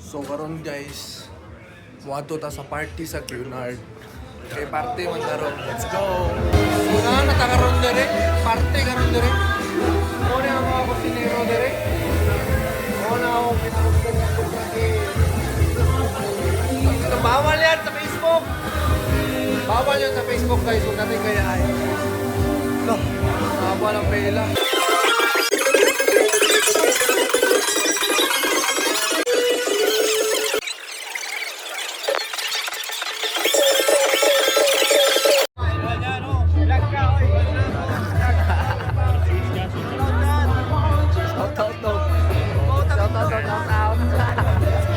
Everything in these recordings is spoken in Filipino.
So karon guys, muadto ta sa party sa Cunard. Kay party man karon. Let's go. Una na ta karon dire, party karon dire. Muna ang mga kusinero dire. Muna ang pinakulutan niya ko sa bawal yan sa Facebook. Bawal yan sa Facebook guys, huwag natin gayahin. No, nakaba ng pela.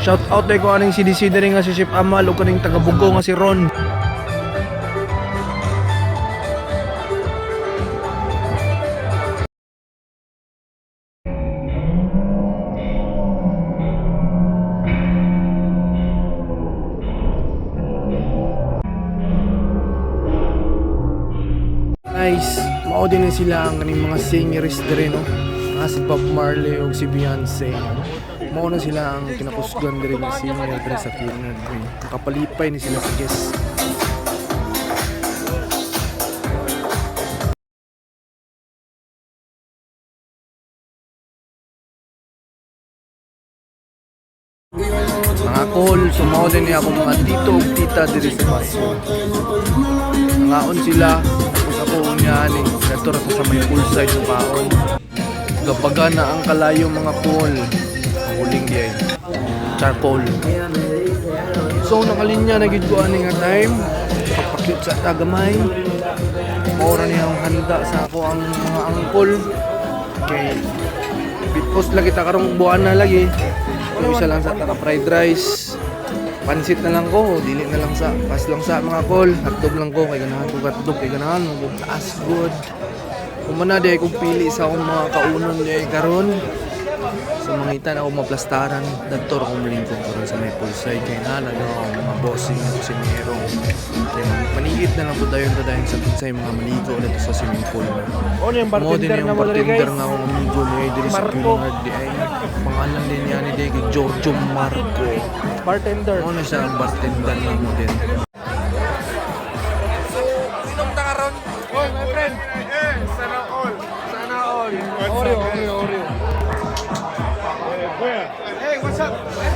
Shout out day ko aning CDC diri nga si Chef Amal ug kaning taga Bugo nga si Ron. Nice. Mao din sila ang kaning mga singers diri no. Si Bob Marley ug si Beyonce. Mao na sila ang kinakusgan diri nga singer diri sa Cunard. Nakapalipay ni sila sa guest. Mga call, sumao din niya akong mga tito ug tita diri sa bahay. Nangaon sila, tapos ako niya ni dito ra sa may poolside ng baon. Gabaga na ang kalayo mga call. Huling diay. Charcoal. So nakalinya na gid ko ani nga time. Papakyut sa tagamay. Maura niya ang handa sa ako ang mga angkol. Okay. Bitpost lagi ta karong buwan na lagi. Yung isa lang sa taka fried rice. Pansit na lang ko, dili na lang sa pas lang sa mga call. Hotdog lang ko kay ganahan ko hotdog kay ganahan mo taas good. Kung man na di kung pili sa akong mga kaunon di karon. Sa mga itan ako maplastaran, dagtor akong malingkong karon sa may poolside kay nana no mga bossing at kusinero. Maniit na lang po dayon sa pinsay mga maligo dito sa swimming pool. Ano yung bartender na mo diri guys? Bartender nga akong amigo ni diri sa Cunard di ay pangalan din niya ni Degi Giorgio Marco. Bartender. Ano siya ang bartender na mo din. So, inom ta karon. Oy, my friend. Sana all. Sana all. Oreo. Hey, what's up? Ay,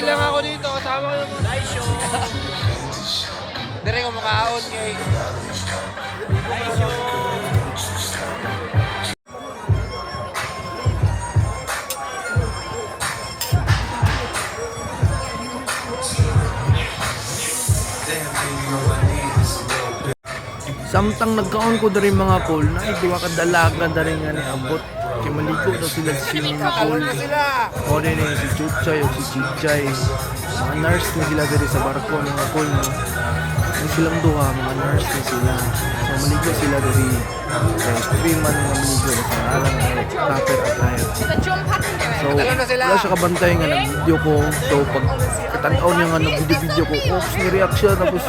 lang ako dito. Kasama ko yung mga show. Dire ko makaon kay Samtang nagkaon ko dari mga call na duwa ka dalaga dari nga ni abot kay maligo daw sila sa swimming pool. O din si Chuchay o si Chichay. Mga nurse na sila dari sa barko mga call no. Ang silang duha mga nurse na sila. So maligo sila dari sa man nga maligo sa alang proper attire. So wala siya kabantay nga nag-video ko. So pag katanaw niya nga nag-video ko, oops, ni-react siya tapos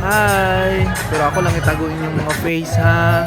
hi! Pero ako lang itago yung mga face ha.